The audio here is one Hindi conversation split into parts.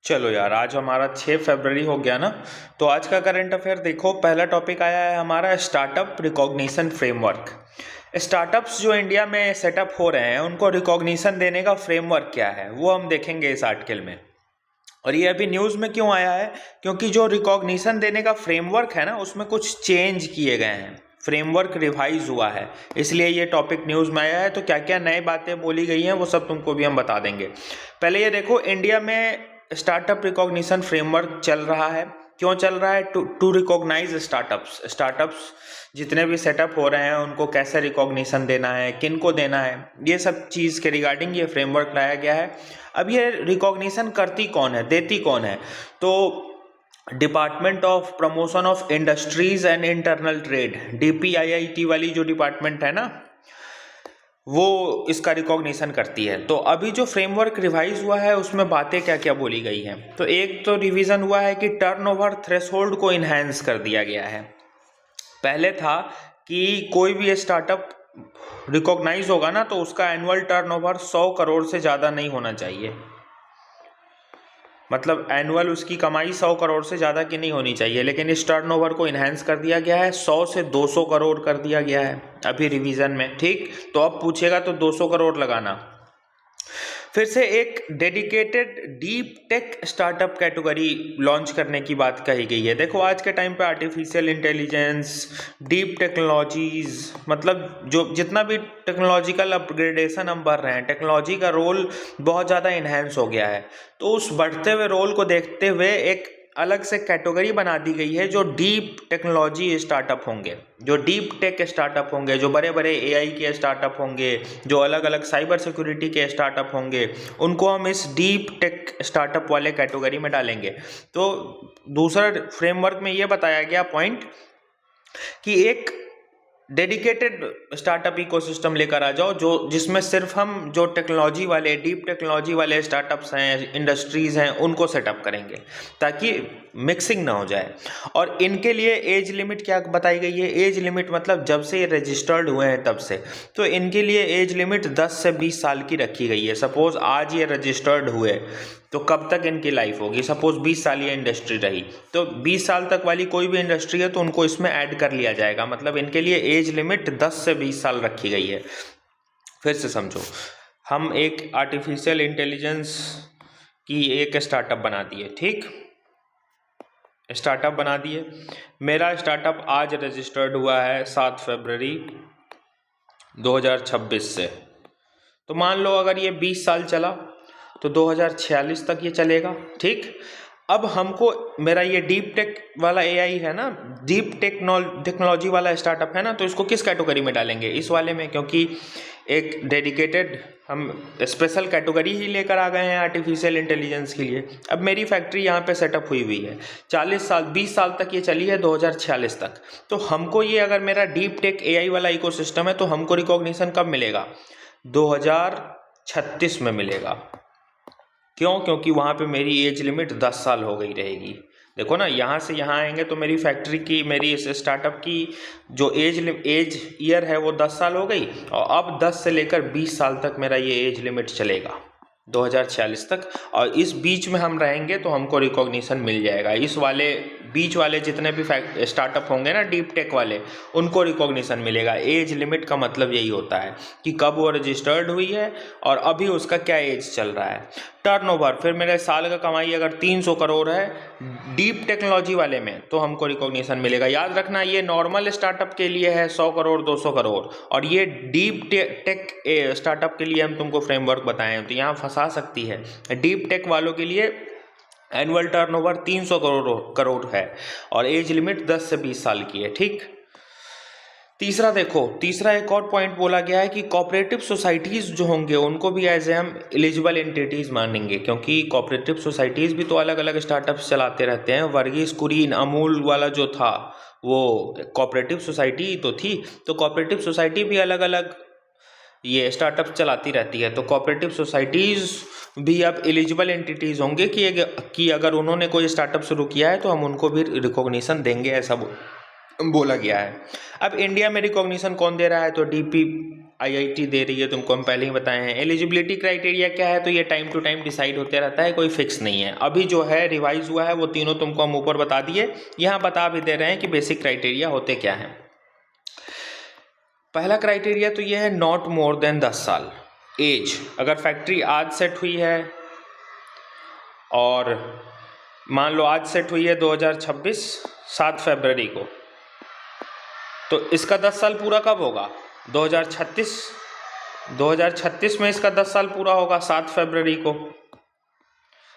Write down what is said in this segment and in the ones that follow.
चलो यार, आज हमारा 6 फरवरी हो गया ना। तो आज का करंट अफेयर देखो, पहला टॉपिक आया है हमारा स्टार्टअप रिकॉग्निशन फ्रेमवर्क। स्टार्टअप्स जो इंडिया में सेटअप हो रहे हैं उनको रिकॉग्निशन देने का फ्रेमवर्क क्या है वो हम देखेंगे इस आर्टिकल में। और ये अभी न्यूज़ में क्यों आया है, क्योंकि जो रिकॉग्निशन देने का फ्रेमवर्क है ना उसमें कुछ चेंज किए गए हैं, फ्रेमवर्क रिवाइज हुआ है, इसलिए ये टॉपिक न्यूज़ में आया है। तो क्या क्या नई बातें बोली गई हैं वो सब तुमको भी हम बता देंगे। पहले ये देखो, इंडिया में स्टार्टअप रिकॉग्निशन फ्रेमवर्क चल रहा है। क्यों चल रहा है? टू रिकॉग्नाइज स्टार्टअप्स जितने भी सेटअप हो रहे हैं उनको कैसे रिकॉग्निशन देना है, किन को देना है, ये सब चीज़ के रिगार्डिंग ये फ्रेमवर्क लाया गया है। अब ये रिकॉग्निशन करती कौन है, देती कौन है? तो department of promotion of industries and internal trade, DPIIT वाली जो डिपार्टमेंट है ना, वो इसका रिकॉग्निशन करती है। तो अभी जो फ्रेमवर्क रिवाइज हुआ है उसमें बातें क्या क्या बोली गई हैं। तो एक तो रिवीजन हुआ है कि टर्नओवर थ्रेशोल्ड को इन्हेंस कर दिया गया है। पहले था कि कोई भी स्टार्टअप रिकॉग्नाइज होगा ना तो उसका एनुअल टर्नओवर 100 करोड़ से ज़्यादा नहीं होना चाहिए। मतलब एनुअल उसकी कमाई 100 करोड़ से ज़्यादा की नहीं होनी चाहिए, लेकिन इस टर्नओवर को इन्हेंस कर दिया गया है, 100 से 200 करोड़ कर दिया गया है अभी रिवीजन में। ठीक, तो अब पूछेगा तो 200 करोड़ लगाना। फिर से एक dedicated deep tech startup category launch करने की बात कही गई है। देखो, आज के टाइम पे आर्टिफिशियल इंटेलिजेंस, डीप टेक्नोलॉजीज, मतलब जो जितना भी टेक्नोलॉजिकल अपग्रेडेशन हम बढ़ रहे हैं, टेक्नोलॉजी का रोल बहुत ज़्यादा इन्हेंस हो गया है। तो उस बढ़ते हुए रोल को देखते हुए एक अलग से कैटेगरी बना दी गई है जो डीप टेक्नोलॉजी स्टार्टअप होंगे, जो डीप टेक स्टार्टअप होंगे, जो बड़े बड़े AI के स्टार्टअप होंगे, जो अलग अलग साइबर सिक्योरिटी के स्टार्टअप होंगे, उनको हम इस डीप टेक स्टार्टअप वाले कैटेगरी में डालेंगे। तो दूसरा फ्रेमवर्क में ये बताया गया पॉइंट कि एक डेडिकेटेड स्टार्टअप इकोसिस्टम लेकर आ जाओ जो जिसमें सिर्फ हम जो टेक्नोलॉजी वाले, डीप टेक्नोलॉजी वाले स्टार्टअप्स हैं, इंडस्ट्रीज़ हैं, उनको सेटअप करेंगे ताकि मिक्सिंग ना हो जाए। और इनके लिए एज लिमिट क्या बताई गई है? एज लिमिट मतलब जब से ये रजिस्टर्ड हुए हैं तब से। तो इनके लिए एज लिमिट 10 से 20 साल की रखी गई है। सपोज़ आज ये रजिस्टर्ड हुए तो कब तक इनकी लाइफ होगी? सपोज 20 साल ये इंडस्ट्री रही तो 20 साल तक वाली कोई भी इंडस्ट्री है तो उनको इसमें ऐड कर लिया जाएगा। मतलब इनके लिए एज लिमिट 10 से 20 साल रखी गई है। फिर से समझो, हम एक आर्टिफिशियल इंटेलिजेंस की एक स्टार्टअप बना दिए। ठीक, स्टार्टअप बना दिए। मेरा स्टार्टअप आज रजिस्टर्ड हुआ है 7 फरवरी 2026 से। तो मान लो अगर ये 20 साल चला तो 2046 तक ये चलेगा। ठीक, अब हमको मेरा ये डीप टेक वाला AI है ना, डीप टेक्नोलॉजी वाला स्टार्टअप है ना, तो इसको किस कैटेगरी में डालेंगे? इस वाले में, क्योंकि एक डेडिकेटेड हम स्पेशल कैटेगरी ही लेकर आ गए हैं आर्टिफिशियल इंटेलिजेंस के लिए। अब मेरी फैक्ट्री यहाँ पे सेटअप हुई हुई है, 40 साल 20 साल तक ये चली है, 2046 तक। तो हमको ये, अगर मेरा डीप टेक AI वाला इकोसिस्टम है तो हमको रिकॉग्निशन कब मिलेगा? 2036 में मिलेगा। क्यों? क्योंकि वहाँ पे मेरी एज लिमिट 10 साल हो गई रहेगी। देखो ना, यहाँ से यहाँ आएंगे तो मेरी फैक्ट्री की, मेरी इस स्टार्टअप की जो एज ईयर है वो 10 साल हो गई, और अब 10 से लेकर 20 साल तक मेरा ये एज लिमिट चलेगा, 2046 तक। और इस बीच में हम रहेंगे तो हमको रिकॉग्निशन मिल जाएगा। इस वाले बीच वाले जितने भी स्टार्टअप होंगे ना डीप टेक वाले, उनको रिकॉग्निशन मिलेगा। एज लिमिट का मतलब यही होता है कि कब वो रजिस्टर्ड हुई है और अभी उसका क्या एज चल रहा है। टर्नओवर, फिर मेरे साल का कमाई अगर 300 करोड़ है डीप टेक्नोलॉजी वाले में तो हमको रिकॉग्निशन मिलेगा। याद रखना, ये नॉर्मल स्टार्टअप के लिए है 100 करोड़ 200 करोड़, और ये डीप टेक स्टार्टअप के लिए हम तुमको फ्रेमवर्क बताए हैं, तो यहाँ फंसा सकती है। डीप टेक वालों के लिए एनुअल टर्नओवर 300 करोड़ है और एज लिमिट 10 से 20 साल की है। ठीक, तीसरा देखो, तीसरा एक और पॉइंट बोला गया है कि कोऑपरेटिव सोसाइटीज़ जो होंगे उनको भी एज ए हम एलिजिबल एंटिटीज़ मानेंगे, क्योंकि कोऑपरेटिव सोसाइटीज़ भी तो अलग अलग स्टार्टअप्स चलाते रहते हैं। वर्गीज कुरीन अमूल वाला जो था वो कोऑपरेटिव सोसाइटी तो थी, तो कोऑपरेटिव सोसाइटी भी अलग अलग ये स्टार्टअप चलाती रहती है। तो कोऑपरेटिव सोसाइटीज़ भी अब एलिजिबल एंटिटीज़ होंगे कि अगर उन्होंने कोई स्टार्टअप शुरू किया है तो हम उनको भी रिकॉग्निशन देंगे, ऐसा बोला गया है। अब इंडिया में रिकॉग्निशन कौन दे रहा है? तो IIT दे रही है, तुमको हम पहले ही बताए हैं। एलिजिबिलिटी क्राइटेरिया क्या है, तो ये टाइम टू टाइम डिसाइड होते रहता है, कोई फिक्स नहीं है। अभी जो है रिवाइज हुआ है वो तीनों तुमको हम ऊपर बता दिए, यहाँ बता भी दे रहे हैं कि बेसिक क्राइटेरिया होते क्या हैं। पहला क्राइटेरिया तो ये है नॉट मोर देन 10 साल एज। अगर फैक्ट्री आज सेट हुई है और मान लो आज सेट हुई है 2026 7 फरवरी को, तो इसका 10 साल पूरा कब होगा? 2036 में इसका 10 साल पूरा होगा 7 फरवरी को।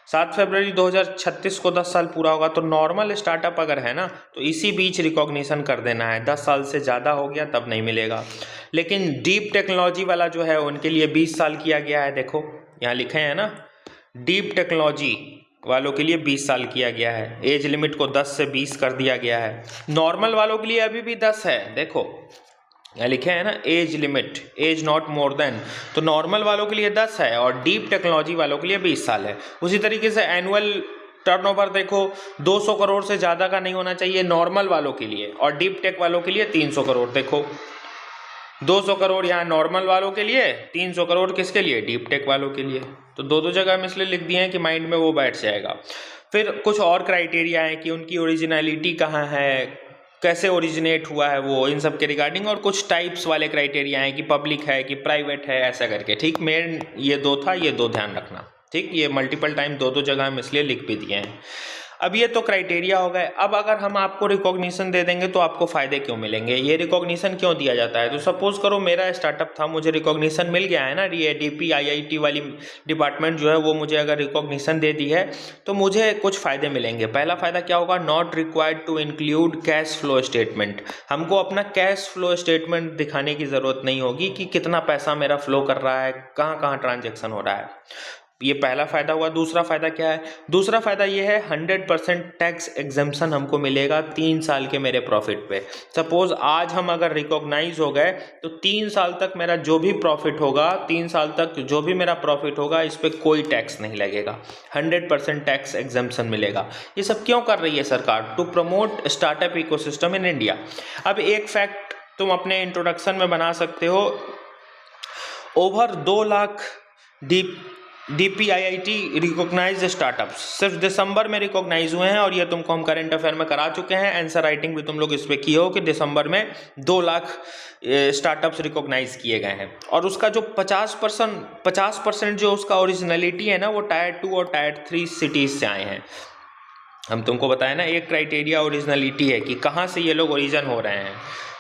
7 फरवरी 2036 को 10 साल पूरा होगा। तो नॉर्मल स्टार्टअप अगर है ना तो इसी बीच रिकॉग्निशन कर देना है। 10 साल से ज़्यादा हो गया तब नहीं मिलेगा। लेकिन डीप टेक्नोलॉजी वाला जो है उनके लिए 20 साल किया गया है। देखो यहाँ लिखे हैं ना, डीप टेक्नोलॉजी वालों के लिए 20 साल किया गया है। एज लिमिट को 10 से 20 कर दिया गया है। नॉर्मल वालों के लिए अभी भी 10 है। देखो यहाँ लिखे हैं ना, age limit, age not more than, तो नॉर्मल वालों के लिए 10 है और डीप टेक्नोलॉजी वालों के लिए 20 साल है। उसी तरीके से एनुअल टर्नओवर देखो 200 करोड़ से ज़्यादा का नहीं होना चाहिए नॉर्मल वालों के लिए, और डीप टेक वालों के लिए 300 करोड़। देखो 200 करोड़ यहाँ नॉर्मल वालों के लिए, 300 करोड़ किसके लिए? डीप टेक वालों के लिए। तो दो जगह हम इसलिए लिख दिए हैं कि माइंड में वो बैठ जाएगा। फिर कुछ और क्राइटेरिया है कि उनकी ओरिजिनलिटी कहाँ है, कैसे ओरिजिनेट हुआ है वो, इन सब के रिगार्डिंग, और कुछ टाइप्स वाले क्राइटेरिया हैं कि पब्लिक है कि प्राइवेट है, ऐसा करके। ठीक, मेन ये 2 था, ये 2 ध्यान रखना। ठीक, ये मल्टीपल टाइम 2 जगह हम इसलिए लिख भी दिए हैं। अब ये तो क्राइटेरिया हो गए। अब अगर हम आपको रिकॉग्निशन दे देंगे तो आपको फ़ायदे क्यों मिलेंगे, ये रिकॉग्निशन क्यों दिया जाता है? तो सपोज करो मेरा स्टार्टअप था, मुझे रिकॉग्निशन मिल गया है ना, ये DPIIT वाली डिपार्टमेंट जो है वो मुझे अगर रिकॉग्निशन दे दी है तो मुझे कुछ फ़ायदे मिलेंगे। पहला फ़ायदा क्या होगा? Not required to include cash flow statement. हमको अपना कैश फ्लो स्टेटमेंट दिखाने की ज़रूरत नहीं होगी कि कितना पैसा मेरा फ्लो कर रहा है, कहाँ कहाँ ट्रांजेक्शन हो रहा है। ये पहला फ़ायदा हुआ। दूसरा फ़ायदा क्या है? दूसरा फ़ायदा ये है 100% टैक्स एग्जम्पशन हमको मिलेगा 3 साल के मेरे प्रॉफिट पे। सपोज़ आज हम अगर रिकॉग्नाइज हो गए तो 3 साल तक मेरा जो भी प्रॉफिट होगा, 3 साल तक जो भी मेरा प्रॉफिट होगा, इस पर कोई टैक्स नहीं लगेगा, 100% टैक्स एग्जम्पशन मिलेगा। ये सब क्यों कर रही है सरकार? To promote startup ecosystem in India. अब एक फैक्ट तुम अपने इंट्रोडक्शन में बना सकते हो, over 2 lakh DPIIT recognised startups सिर्फ दिसंबर में रिकॉग्नाइज हुए हैं, और ये तुमको हम करंट अफेयर में करा चुके हैं। आंसर राइटिंग भी तुम लोग इस पे किए हो कि दिसंबर में 2 लाख स्टार्टअप्स रिकॉग्नाइज किए गए हैं। और उसका जो 50% जो उसका ओरिजिनलिटी है ना, वो टायर 2 और टायर 3 सिटीज़ से आए हैं। हम तुमको बताया ना, एक क्राइटेरिया ओरिजिनलिटी है कि कहाँ से ये लोग ओरिजिन हो रहे हैं।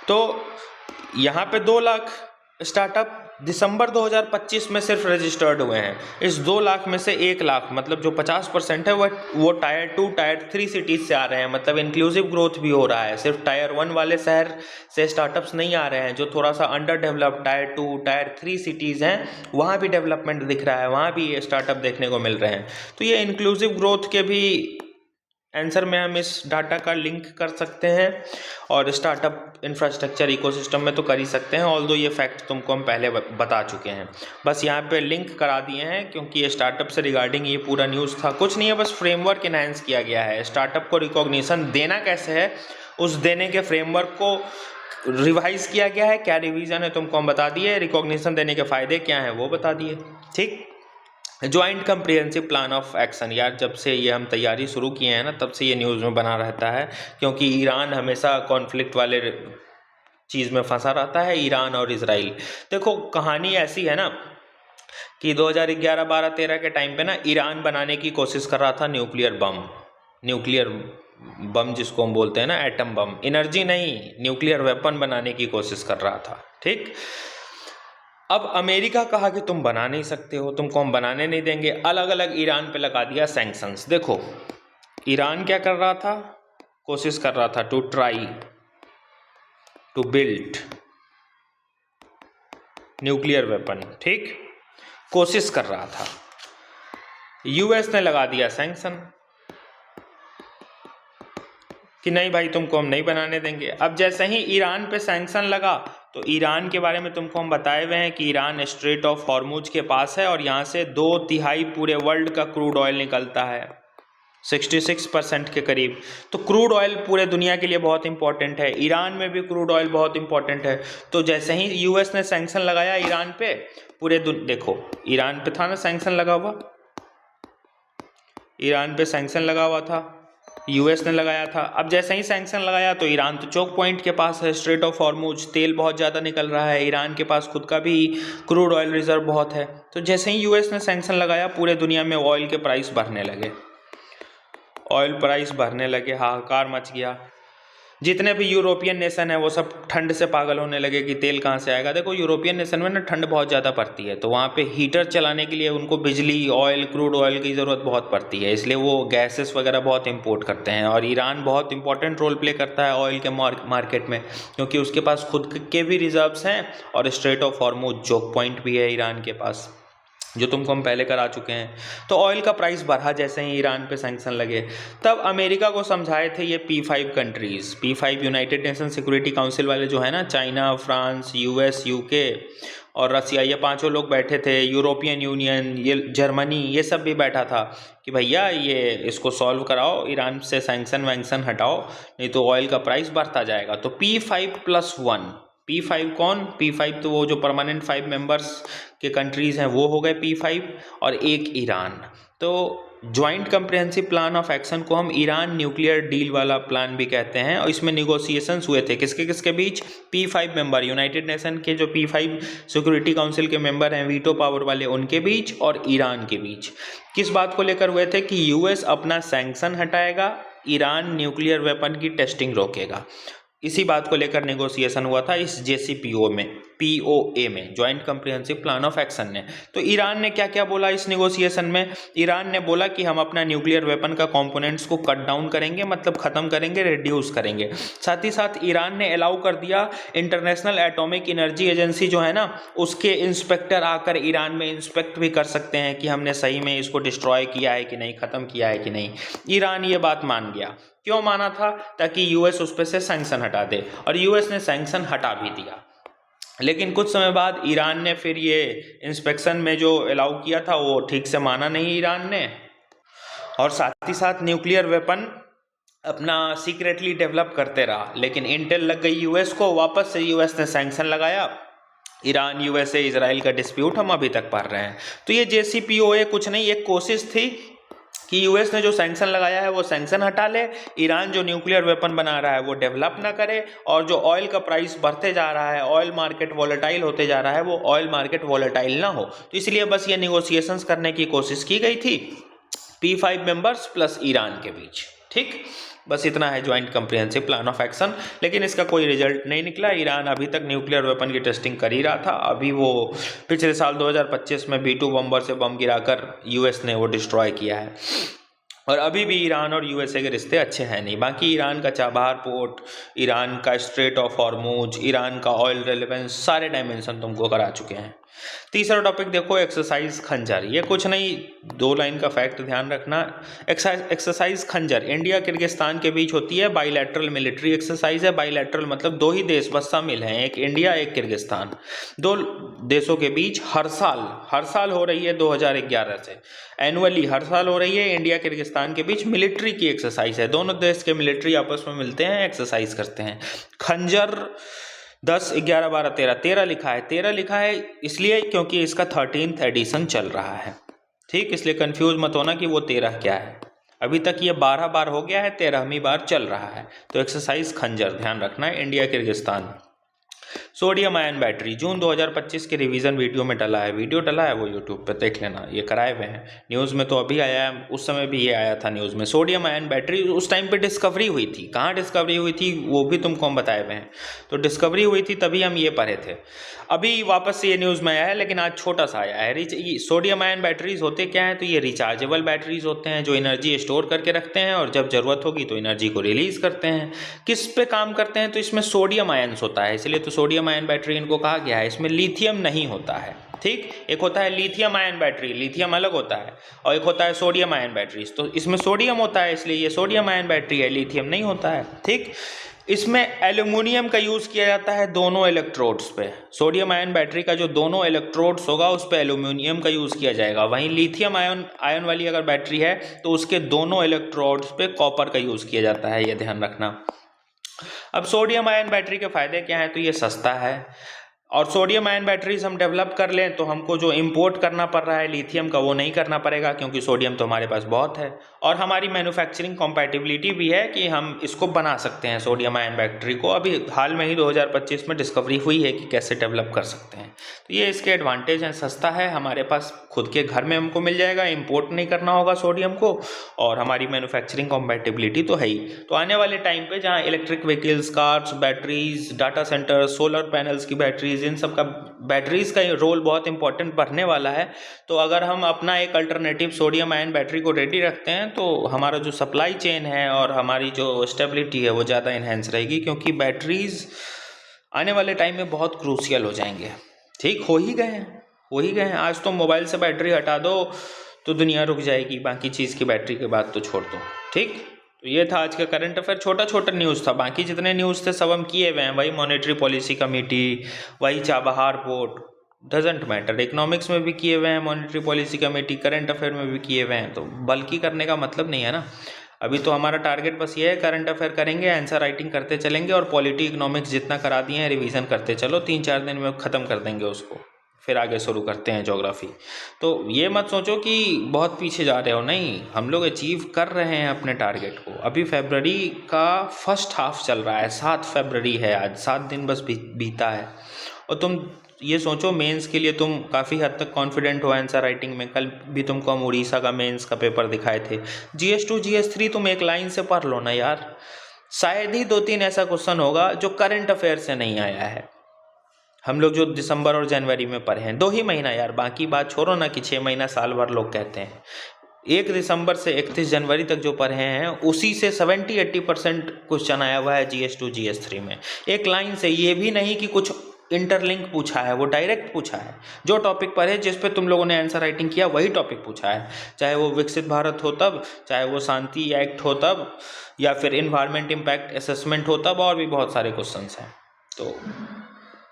तो यहाँ पे 2 लाख स्टार्टअप दिसंबर 2025 में सिर्फ रजिस्टर्ड हुए हैं। इस 2 लाख में से 1 लाख, मतलब जो 50% है, वो टायर 2 टायर 3 सिटीज़ से आ रहे हैं। मतलब इंक्लूसिव ग्रोथ भी हो रहा है। सिर्फ टायर 1 वाले शहर से स्टार्टअप्स नहीं आ रहे हैं। जो थोड़ा सा under developed tyre 2 tyre 3 cities हैं, वहाँ भी डेवलपमेंट दिख रहा है, वहाँ भी ये स्टार्टअप देखने को मिल रहे हैं। तो ये इंक्लूसिव ग्रोथ के भी आंसर में हम इस डाटा का लिंक कर सकते हैं, और स्टार्टअप इंफ्रास्ट्रक्चर इकोसिस्टम में तो कर ही सकते हैं। ऑल्दो ये फैक्ट तुमको हम पहले बता चुके हैं, बस यहाँ पे लिंक करा दिए हैं क्योंकि ये स्टार्टअप से रिगार्डिंग ये पूरा न्यूज़ था। कुछ नहीं है, बस फ्रेमवर्क इनहैंस किया गया है। स्टार्टअप को रिकॉग्निशन देना कैसे है, उस देने के फ्रेमवर्क को रिवाइज किया गया है। क्या रिवीजन है तुमको हम बता दिए, रिकॉग्निशन देने के फ़ायदे क्या हैं वो बता दिए। ठीक, joint comprehensive plan of action, यार जब से ये हम तैयारी शुरू किए हैं ना, तब से ये न्यूज़ में बना रहता है, क्योंकि ईरान हमेशा कॉन्फ्लिक्ट वाले चीज़ में फंसा रहता है, ईरान और इजराइल। देखो कहानी ऐसी है ना कि 2011, 12, 13 के टाइम पे ना ईरान बनाने की कोशिश कर रहा था न्यूक्लियर बम जिसको हम बोलते हैं ना, एटम बम, एनर्जी नहीं, न्यूक्लियर वेपन बनाने की कोशिश कर रहा था। ठीक, अब अमेरिका कहा कि तुम बना नहीं सकते हो, तुमको हम बनाने नहीं देंगे। अलग अलग ईरान पे लगा दिया सैंक्शंस। देखो ईरान क्या कर रहा था, कोशिश कर रहा था to try to build nuclear weapon. ठीक, कोशिश कर रहा था। यूएस ने लगा दिया सैंक्शन कि नहीं भाई तुमको हम नहीं बनाने देंगे। अब जैसे ही ईरान पे सैंक्शन लगा तो ईरान के बारे में तुमको हम बताए हुए हैं कि ईरान स्ट्रेट ऑफ हॉर्मुज के पास है और यहाँ से 2/3 पूरे वर्ल्ड का क्रूड ऑयल निकलता है। 66% के करीब। तो क्रूड ऑयल पूरे दुनिया के लिए बहुत इंपॉर्टेंट है, ईरान में भी क्रूड ऑयल बहुत इंपॉर्टेंट है। तो जैसे ही यूएस ने सैंक्शन लगाया ईरान पे, देखो ईरान पे था ना सैंक्शन लगा हुआ, ईरान पे सैंक्शन लगा हुआ था, यूएस ने लगाया था। अब जैसे ही सैंक्शन लगाया तो ईरान तो चोक पॉइंट के पास है, स्ट्रेट ऑफ हॉर्मुज, तेल बहुत ज़्यादा निकल रहा है, ईरान के पास खुद का भी क्रूड ऑयल रिजर्व बहुत है। तो जैसे ही यूएस ने सैंक्शन लगाया पूरे दुनिया में ऑयल के प्राइस बढ़ने लगे, ऑयल प्राइस बढ़ने लगे, हाहाकार मच गया। जितने भी यूरोपियन नेशन है वो सब ठंड से पागल होने लगे कि तेल कहाँ से आएगा। देखो यूरोपियन नेशन में ना ठंड बहुत ज़्यादा पड़ती है, तो वहाँ पे हीटर चलाने के लिए उनको बिजली, ऑयल, क्रूड ऑयल की ज़रूरत बहुत पड़ती है, इसलिए वो गैसेस वगैरह बहुत इंपोर्ट करते हैं। और ईरान बहुत इंपॉर्टेंट रोल प्ले करता है ऑयल के मार्केट में, क्योंकि उसके पास खुद के भी रिजर्व्स हैं और strait of Hormuz choke point भी है ईरान के पास, जो तुमको हम पहले करा चुके हैं। तो ऑयल का प्राइस बढ़ा जैसे ही ईरान पे सैंक्शन लगे। तब अमेरिका को समझाए थे ये P5 countries, P5 United nation security council वाले जो है ना, चाइना, फ्रांस, यूएस, यूके और रसिया, ये पांचों लोग बैठे थे, यूरोपियन यूनियन, ये जर्मनी, ये सब भी बैठा था कि भैया ये इसको सॉल्व कराओ, ईरान से सैंक्शन वैंक्शन हटाओ, नहीं तो ऑयल का प्राइस बढ़ता जाएगा। तो P5+1, P5 कौन? P5 तो वो जो परमानेंट 5 मेंबर्स के कंट्रीज़ हैं वो हो गए P5, और एक ईरान। तो joint comprehensive plan of action को हम ईरान न्यूक्लियर डील वाला प्लान भी कहते हैं। और इसमें निगोसिएशंस हुए थे किसके किसके बीच? P5 मेंबर, यूनाइटेड नेशन के जो P5 सिक्योरिटी काउंसिल के मेंबर हैं वीटो पावर वाले, उनके बीच और ईरान के बीच। किस बात को लेकर हुए थे? कि यूएस अपना सैंक्शन हटाएगा, ईरान न्यूक्लियर वेपन की टेस्टिंग रोकेगा। इसी बात को लेकर नेगोशिएशन हुआ था इस JCPOA में, joint comprehensive plan of action ने। तो ईरान ने क्या क्या बोला इस नेगोशिएशन में? ईरान ने बोला कि हम अपना न्यूक्लियर वेपन का कंपोनेंट्स को कट डाउन करेंगे, मतलब ख़त्म करेंगे, रिड्यूस करेंगे। साथ ही साथ ईरान ने अलाउ कर दिया इंटरनेशनल एटॉमिक एनर्जी एजेंसी जो है ना, उसके इंस्पेक्टर आकर ईरान में इंस्पेक्ट भी कर सकते हैं कि हमने सही में इसको डिस्ट्रॉय किया है कि नहीं, ख़त्म किया है कि नहीं। ईरान ये बात मान गया। क्यों माना था? ताकि यूएस उस पर से सैंक्शन हटा दे, और यूएस ने सैंक्शन हटा भी दिया। लेकिन कुछ समय बाद ईरान ने फिर ये इंस्पेक्शन में जो अलाउ किया था वो ठीक से माना नहीं ईरान ने, और साथ ही साथ न्यूक्लियर वेपन अपना सीक्रेटली डेवलप करते रहा। लेकिन इंटेल लग गई यूएस को, वापस से यूएस ने सैंक्शन लगाया। ईरान, यूएसए, इजराइल का डिस्प्यूट हम अभी तक पढ़ रहे हैं। तो ये JCPOA कुछ नहीं, एक कोशिश थी कि यूएस ने जो सैंक्शन लगाया है वो सैंक्शन हटा ले, ईरान जो न्यूक्लियर वेपन बना रहा है वो डेवलप ना करे, और जो ऑयल का प्राइस बढ़ते जा रहा है, ऑयल मार्केट वॉलेटाइल होते जा रहा है, वो ऑयल मार्केट वॉलेटाइल ना हो। तो इसलिए बस ये निगोशिएशंस करने की कोशिश की गई थी P5 मेंबर्स प्लस ईरान के बीच। ठीक, बस इतना है joint comprehensive plan of action. लेकिन इसका कोई रिजल्ट नहीं निकला। ईरान अभी तक न्यूक्लियर वेपन की टेस्टिंग कर ही रहा था। अभी वो पिछले साल 2025 में B2 बम्बर से बम गिराकर यूएस ने वो डिस्ट्रॉय किया है, और अभी भी ईरान और यूएसए के रिश्ते अच्छे हैं नहीं। बाकी ईरान का चाबहार पोर्ट, ईरान का स्ट्रेट ऑफ हॉर्मुज, ईरान का ऑयल रेलेवेंस, सारे डायमेंशन तुमको करा चुके हैं। तीसरा टॉपिक देखो, एक्सरसाइज खंजर। ये कुछ नहीं, 2 लाइन का फैक्ट ध्यान रखना। एक्सरसाइज खंजर इंडिया किर्गिस्तान के बीच होती है, बाइलैटरल मिलिट्री एक्सरसाइज है। बाइलैटरल मतलब 2 ही देश बस शामिल हैं, एक इंडिया एक किर्गिस्तान। 2 देशों के बीच हर साल हो रही है 2011 से, एनुअली हर साल हो रही है। इंडिया किर्गिस्तान के बीच मिलिट्री की एक्सरसाइज है, दोनों देश के मिलिट्री आपस में मिलते हैं, एक्सरसाइज करते हैं। खंजर 10, 11, 12, 13 लिखा है। 13 लिखा है इसलिए क्योंकि इसका 13th एडिशन चल रहा है। ठीक, इसलिए कंफ्यूज मत होना कि वो 13 क्या है। अभी तक ये 12 बार हो गया है, 13वीं बार चल रहा है। तो एक्सरसाइज खंजर ध्यान रखना है, India Kyrgyzstan. Sodium ion battery June 2025 के रिवीजन वीडियो में डला है, वीडियो डला है वो यूट्यूब पे देख लेना, ये कराए हुए हैं। न्यूज़ में तो अभी आया है, उस समय भी ये आया था न्यूज़ में। सोडियम आयन बैटरी उस टाइम पे डिस्कवरी हुई थी, कहाँ डिस्कवरी हुई थी वो भी तुमको हम बताए हुए हैं। तो डिस्कवरी हुई थी तभी हम ये पढ़े थे, अभी वापस से ये न्यूज़ में आया है, लेकिन आज छोटा सा आया है। सोडियम आयन बैटरीज होते क्या हैं? तो ये रिचार्जेबल बैटरीज होते हैं जो एनर्जी स्टोर करके रखते हैं और जब ज़रूरत होगी तो एनर्जी को रिलीज करते हैं। किस पे काम करते हैं? तो इसमें सोडियम आयन्स होता है, इसलिए तो सोडियम आयन बैटरी इनको कहा गया है। इसमें लिथियम नहीं होता है। ठीक, एक होता है लिथियम आयन बैटरी, लिथियम अलग होता है, और एक होता है सोडियम आयन बैटरीज। तो इसमें सोडियम होता है इसलिए ये सोडियम आयन बैटरी है, लिथियम नहीं होता है। ठीक, इसमें एल्यूमिनियम का यूज़ किया जाता है दोनों इलेक्ट्रोड्स पे। सोडियम आयन बैटरी का जो दोनों इलेक्ट्रोड्स होगा उस पे एल्यूमिनियम का यूज़ किया जाएगा। वहीं लिथियम आयन वाली अगर बैटरी है तो उसके दोनों इलेक्ट्रोड्स पे कॉपर का यूज़ किया जाता है, ये ध्यान रखना। अब सोडियम आयन बैटरी के फ़ायदे क्या हैं, तो ये सस्ता है, और सोडियम आयन बैटरीज हम डेवलप कर लें तो हमको जो इंपोर्ट करना पड़ रहा है लिथियम का वो नहीं करना पड़ेगा, क्योंकि सोडियम तो हमारे पास बहुत है। और हमारी मैन्युफैक्चरिंग कॉम्पैटिबिलिटी भी है कि हम इसको बना सकते हैं सोडियम आयन बैटरी को। अभी हाल में ही 2025 में डिस्कवरी हुई है कि कैसे डेवलप कर सकते हैं। तो ये इसके एडवांटेज हैं, सस्ता है, हमारे पास खुद के घर में हमको मिल जाएगा, इम्पोर्ट नहीं करना होगा सोडियम को, और हमारी मैन्युफैक्चरिंग कॉम्पैटिबिलिटी तो है ही। तो आने वाले टाइम पे जहाँ electric vehicles, cars, batteries, data centre, solar panels की बैटरीज, इन सब का बैटरीज का रोल बहुत इंपॉर्टेंट बढ़ने वाला है। तो अगर हम अपना एक अल्टरनेटिव सोडियम आयन बैटरी को रेडी रखते हैं तो हमारा जो सप्लाई चेन है और हमारी जो स्टेबिलिटी है वो ज़्यादा इन्हेंस रहेगी, क्योंकि बैटरीज आने वाले टाइम में बहुत क्रूशियल हो जाएंगे। ठीक हो ही गए हैं। आज तो मोबाइल से बैटरी हटा दो तो दुनिया रुक जाएगी, बाकी चीज़ की बैटरी के बाद तो छोड़ दो। ठीक, तो ये था आज का करंट अफेयर, छोटा छोटा न्यूज़ था। बाकी जितने न्यूज़ थे सब हम किए हुए हैं, वही मॉनेटरी पॉलिसी कमेटी, वही Chabahar port, doesn't matter. Economics में भी किए हुए हैं monetary policy committee, current affair में भी किए हुए हैं, तो बल्कि करने का मतलब नहीं है ना। अभी तो हमारा टारगेट बस ये है, करंट अफेयर करेंगे, आंसर राइटिंग करते चलेंगे, और पॉलिटी इकोनॉमिक्स जितना करा दिए हैं रिवीजन करते चलो, 3-4 दिन में ख़त्म कर देंगे उसको, फिर आगे शुरू करते हैं ज्योग्राफी। तो ये मत सोचो कि बहुत पीछे जा रहे हो, नहीं, हम लोग अचीव कर रहे हैं अपने टारगेट को। अभी फरवरी का फर्स्ट हाफ चल रहा है, 7 फरवरी है आज, 7 दिन बस बीता है, और तुम ये सोचो मेंस के लिए तुम काफ़ी हद तक कॉन्फिडेंट हो आंसर राइटिंग में। कल भी तुमको हम उड़ीसा का मेंस का पेपर दिखाए थे। GS2 GS3 तुम एक लाइन से पढ़ लो ना यार, शायद ही 2-3 ऐसा क्वेश्चन होगा जो करंट अफेयर से नहीं आया है। हम लोग जो दिसंबर और जनवरी में पढ़े हैं, 2 ही महीना यार, बाकी बात छोड़ो ना कि 6 महीना साल भर लोग कहते हैं। 1 दिसंबर से 31 जनवरी तक जो पढ़े हैं उसी से 70-80% क्वेश्चन आया हुआ है GS2 GS3 में, एक लाइन से। ये भी नहीं कि कुछ इंटरलिंक पूछा है, वो डायरेक्ट पूछा है। जो टॉपिक पढ़े, जिस पे तुम लोगों ने आंसर राइटिंग किया, वही टॉपिक पूछा है, चाहे वो विकसित भारत हो तब, चाहे वो शांति एक्ट हो तब, या फिर इन्वायरमेंट इम्पैक्ट असेसमेंट हो तब, और भी बहुत सारे क्वेश्चंस हैं। तो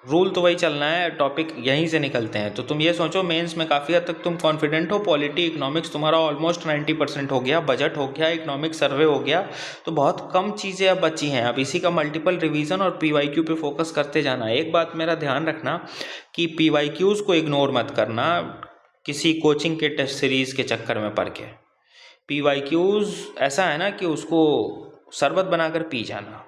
रूल तो वही चलना है, टॉपिक यहीं से निकलते हैं। तो तुम ये सोचो मेंस में काफ़ी हद तक तुम कॉन्फिडेंट हो, पॉलिटी इकोनॉमिक्स तुम्हारा ऑलमोस्ट 90% हो गया, बजट हो गया, इकोनॉमिक सर्वे हो गया, तो बहुत कम चीज़ें अब बची हैं। अब इसी का मल्टीपल रिवीजन और PYQ पे फोकस करते जाना। एक बात मेरा ध्यान रखना कि PYQs को इग्नोर मत करना किसी कोचिंग के टेस्ट सीरीज़ के चक्कर में पड़ के। PYQs ऐसा है ना कि उसको शरबत बनाकर पी जाना,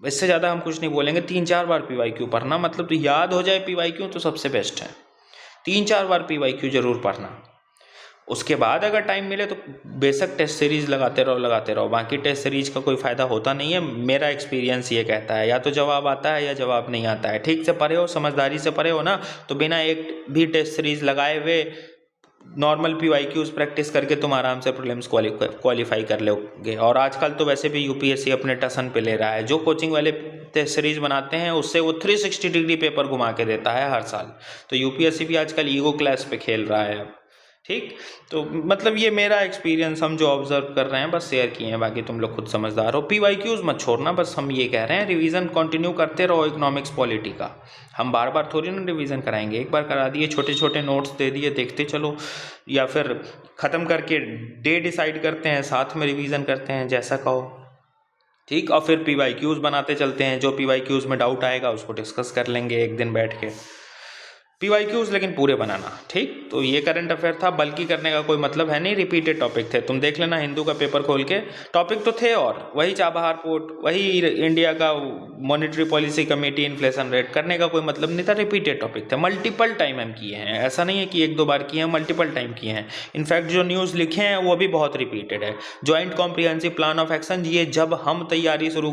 इससे ज़्यादा हम कुछ नहीं बोलेंगे। 3-4 बार PYQ पढ़ना, मतलब तो याद हो जाए PYQ तो सबसे बेस्ट है। 3-4 बार PYQ जरूर पढ़ना। उसके बाद अगर टाइम मिले तो बेशक टेस्ट सीरीज़ लगाते रहो। बाकी टेस्ट सीरीज़ का कोई फ़ायदा होता नहीं है, मेरा एक्सपीरियंस ये कहता है। या तो जवाब आता है या जवाब नहीं आता है। ठीक से पढ़े हो, समझदारी से पढ़े हो ना, तो बिना एक भी टेस्ट सीरीज़ लगाए हुए नॉर्मल PYQs प्रैक्टिस करके तुम आराम से प्रीलिम्स क्वालिफाई कर लोगे। और आजकल तो वैसे भी UPSC अपने टसन पे ले रहा है। जो कोचिंग वाले टेस्ट सीरीज बनाते हैं उससे वो 360 डिग्री पेपर घुमा के देता है हर साल। तो UPSC भी आजकल ईगो क्लास पे खेल रहा है अब। ठीक, तो मतलब ये मेरा एक्सपीरियंस, हम जो ऑब्जर्व कर रहे हैं बस शेयर किए हैं, बाकी तुम लोग खुद समझदार हो। PYQs मत छोड़ना, बस हम ये कह रहे हैं रिवीजन कंटिन्यू करते रहो इकोनॉमिक्स पॉलिटी का। हम बार बार थोड़ी ना रिवीजन कराएंगे, एक बार करा दिए, छोटे छोटे नोट्स दे दिए, देखते चलो, या फिर ख़त्म करके डे डिसाइड करते हैं, साथ में रिवीजन करते हैं, जैसा कहो। ठीक, और फिर PYQs बनाते चलते हैं। जो PYQs में डाउट आएगा उसको डिस्कस कर लेंगे एक दिन बैठ के। PYQs लेकिन पूरे बनाना। ठीक, तो ये करंट अफेयर था, बल्कि करने का कोई मतलब है नहीं, रिपीटेड टॉपिक थे। तुम देख लेना हिंदू का पेपर खोल के, टॉपिक तो थे, और वही चाबहार पोर्ट, वही इंडिया का monetary policy committee, inflation rate, करने का कोई मतलब नहीं था, रिपीटेड टॉपिक थे। मल्टीपल टाइम हम किए हैं, ऐसा नहीं है कि 1-2 बार किए हैं, मल्टीपल टाइम किए हैं। इनफैक्ट जो न्यूज़ लिखे हैं वो भी बहुत रिपीटेड है। Joint comprehensive plan of action, ये जब हम तैयारी शुरू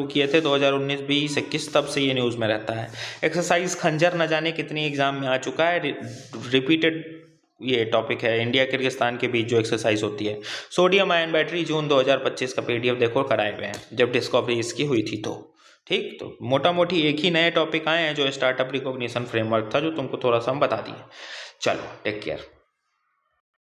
किए थे 2019, 20, 21, तब से ये न्यूज़ में रहता है। एक्सरसाइज खंजर न जाने कितनी एग्जाम में आ चुका है, रिपीटेड ये टॉपिक है। इंडिया किर्गिस्तान के बीच जो एक्सरसाइज होती है। सोडियम आयन बैटरी जून 2025 का PDF देखो, कराए हुए हैं, जब डिस्कवरी इसकी हुई थी तो। ठीक, तो मोटा मोटी एक ही नए टॉपिक आए हैं जो स्टार्टअप रिकॉग्निशन फ्रेमवर्क था, जो तुमको थोड़ा सा हम बता दिए। चलो, टेक केयर।